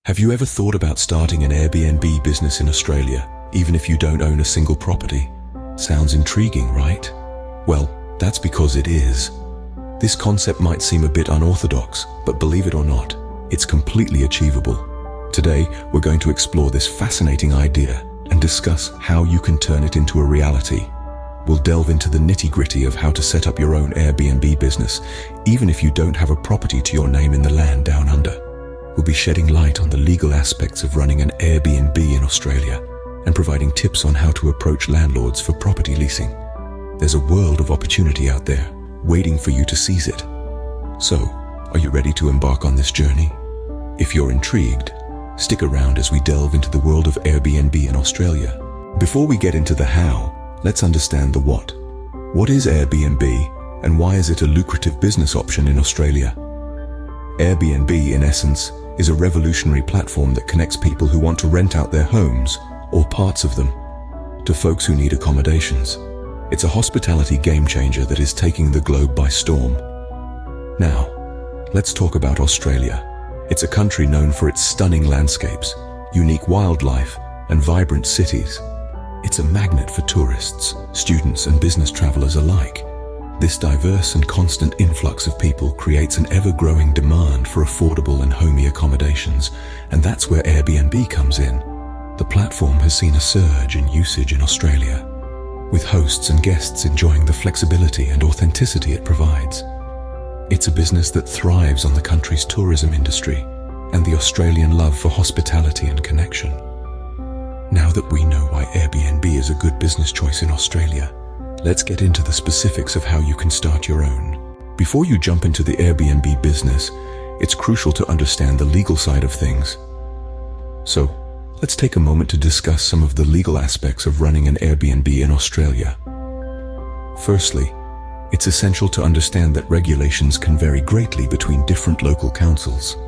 Have you ever thought about starting an Airbnb business in Australia, even if you don't own a single property? Sounds intriguing, right? Well, that's because it is. This concept might seem a bit unorthodox, but believe it or not, it's completely achievable. Today, we're going to explore this fascinating idea and discuss how you can turn it into a reality. We'll delve into the nitty-gritty of how to set up your own Airbnb business, even if you don't have a property to your name in the land down under. We'll be shedding light on the legal aspects of running an Airbnb in Australia and providing tips on how to approach landlords for property leasing. There's a world of opportunity out there, waiting for you to seize it. So, are you ready to embark on this journey? If you're intrigued, stick around as we delve into the world of Airbnb in Australia. Before we get into the how, let's understand the what. What is Airbnb, and why is it a lucrative business option in Australia? Airbnb, in essence, is a revolutionary platform that connects people who want to rent out their homes, or parts of them, to folks who need accommodations. It's a hospitality game changer that is taking the globe by storm. Now, let's talk about Australia. It's a country known for its stunning landscapes, unique wildlife, and vibrant cities. It's a magnet for tourists, students, and business travelers alike. This diverse and constant influx of people creates an ever-growing demand for affordable and homey accommodations, and that's where Airbnb comes in. The platform has seen a surge in usage in Australia, with hosts and guests enjoying the flexibility and authenticity it provides. It's a business that thrives on the country's tourism industry and the Australian love for hospitality and connection. Now that we know why Airbnb is a good business choice in Australia, let's get into the specifics of how you can start your own. Before you jump into the Airbnb business, it's crucial to understand the legal side of things. So, let's take a moment to discuss some of the legal aspects of running an Airbnb in Australia. Firstly, it's essential to understand that regulations can vary greatly between different local councils.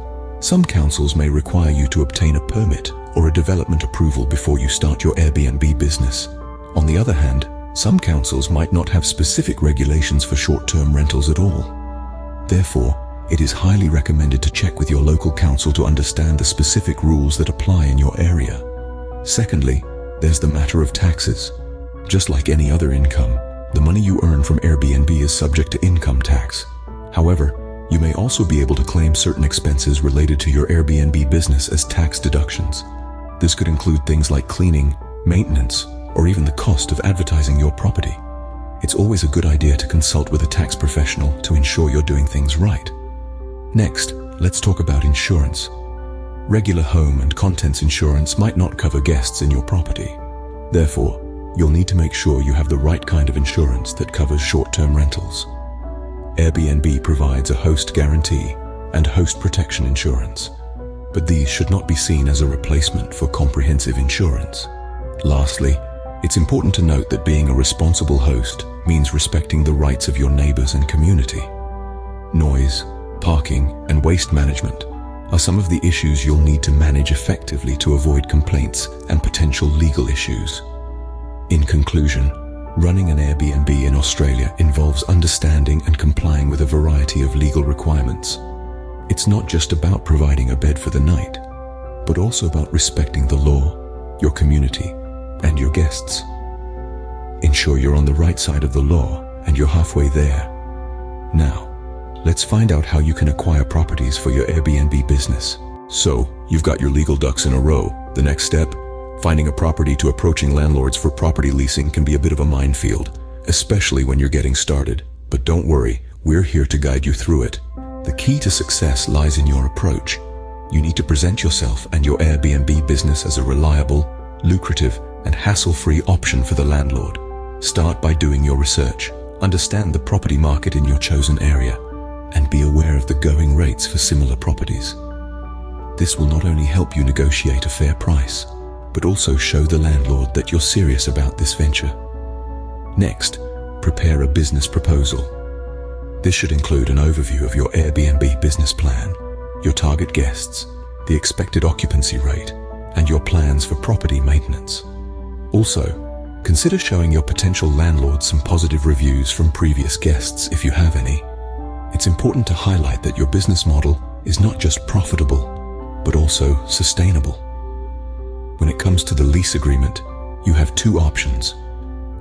Some councils may require you to obtain a permit or a development approval before you start your Airbnb business. On the other hand, some councils might not have specific regulations for short-term rentals at all. Therefore, it is highly recommended to check with your local council to understand the specific rules that apply in your area. Secondly, there's the matter of taxes. Just like any other income, the money you earn from Airbnb is subject to income tax. However, you may also be able to claim certain expenses related to your Airbnb business as tax deductions. This could include things like cleaning, maintenance, or even the cost of advertising your property. It's always a good idea to consult with a tax professional to ensure you're doing things right. Next, let's talk about insurance. Regular home and contents insurance might not cover guests in your property. Therefore, you'll need to make sure you have the right kind of insurance that covers short-term rentals. Airbnb provides a host guarantee and host protection insurance, but these should not be seen as a replacement for comprehensive insurance. Lastly, it's important to note that being a responsible host means respecting the rights of your neighbors and community. Noise, parking, and waste management are some of the issues you'll need to manage effectively to avoid complaints and potential legal issues. In conclusion, running an Airbnb in Australia involves understanding and complying with a variety of legal requirements. It's not just about providing a bed for the night, but also about respecting the law, your community, and your guests. Ensure you're on the right side of the law and you're halfway there. Now, let's find out how you can acquire properties for your Airbnb business. So, you've got your legal ducks in a row. The next step? Finding a property to approaching landlords for property leasing can be a bit of a minefield, especially when you're getting started. But don't worry, we're here to guide you through it. The key to success lies in your approach. You need to present yourself and your Airbnb business as a reliable, lucrative, and hassle-free option for the landlord. Start by doing your research, understand the property market in your chosen area, and be aware of the going rates for similar properties. This will not only help you negotiate a fair price, but also show the landlord that you're serious about this venture. Next, prepare a business proposal. This should include an overview of your Airbnb business plan, your target guests, the expected occupancy rate, and your plans for property maintenance. Also, consider showing your potential landlord some positive reviews from previous guests if you have any. It's important to highlight that your business model is not just profitable, but also sustainable. When it comes to the lease agreement, you have two options: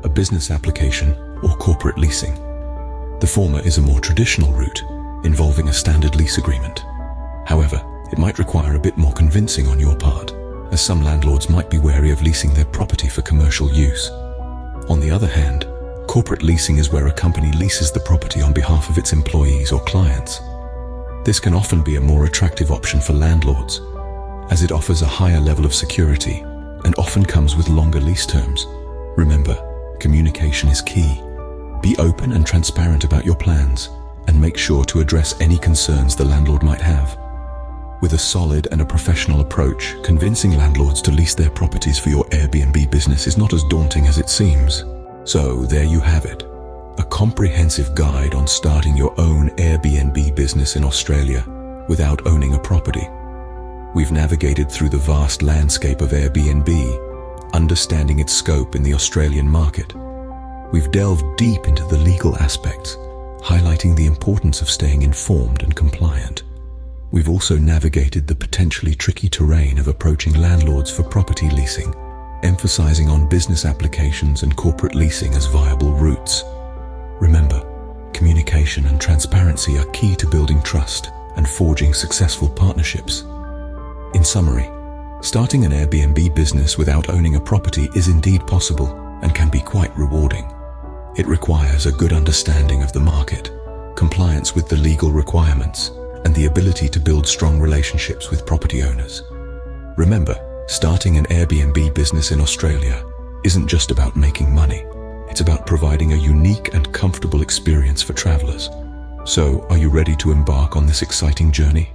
a business application or corporate leasing. The former is a more traditional route, involving a standard lease agreement. However, it might require a bit more convincing on your part, as some landlords might be wary of leasing their property for commercial use. On the other hand, corporate leasing is where a company leases the property on behalf of its employees or clients. This can often be a more attractive option for landlords, as it offers a higher level of security and often comes with longer lease terms. Remember, communication is key. Be open and transparent about your plans, and make sure to address any concerns the landlord might have. With a solid and a professional approach, convincing landlords to lease their properties for your Airbnb business is not as daunting as it seems. So there you have it, a comprehensive guide on starting your own Airbnb business in Australia without owning a property. We've navigated through the vast landscape of Airbnb, understanding its scope in the Australian market. We've delved deep into the legal aspects, highlighting the importance of staying informed and compliant. We've also navigated the potentially tricky terrain of approaching landlords for property leasing, emphasizing on business applications and corporate leasing as viable routes. Remember, communication and transparency are key to building trust and forging successful partnerships. In summary, starting an Airbnb business without owning a property is indeed possible and can be quite rewarding. It requires a good understanding of the market, compliance with the legal requirements, and the ability to build strong relationships with property owners. Remember, starting an Airbnb business in Australia isn't just about making money. It's about providing a unique and comfortable experience for travelers. So, are you ready to embark on this exciting journey?